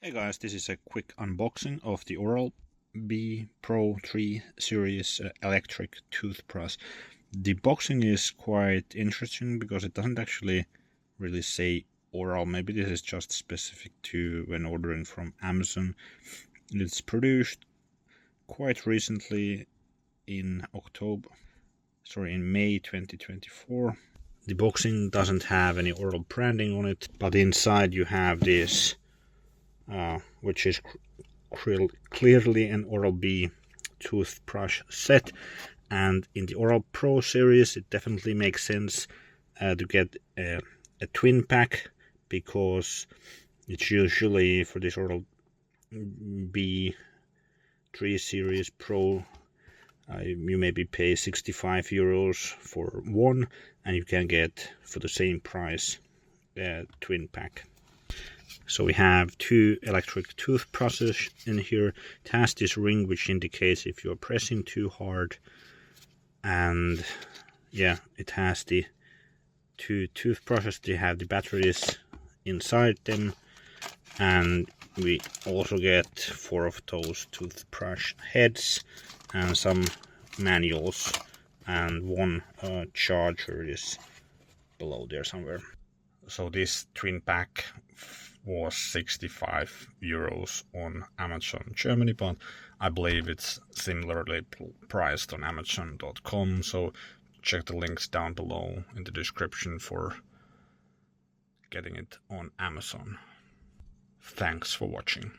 Hey guys, this is a quick unboxing of the Oral-B Pro 3 series electric toothbrush. The boxing is quite interesting because it doesn't actually really say Oral. Maybe this is just specific to when ordering from Amazon. It's produced quite recently in May 2024. The boxing doesn't have any Oral branding on it, but inside you have this which is clearly an Oral-B toothbrush set, and in the Oral Pro series it definitely makes sense to get a twin pack, because it's usually for this Oral-B 3 series Pro you maybe pay €65 for one, and you can get for the same price a twin pack. So we have two electric toothbrushes in here. It has this ring which indicates if you're pressing too hard, and yeah, it has the two toothbrushes. They have the batteries inside them, and we also get 4 of those toothbrush heads and some manuals, and one charger is below there somewhere. So this twin pack was €65 on Amazon Germany, but I believe it's similarly priced on Amazon.com, so check the links down below in the description for getting it on Amazon. Thanks for watching.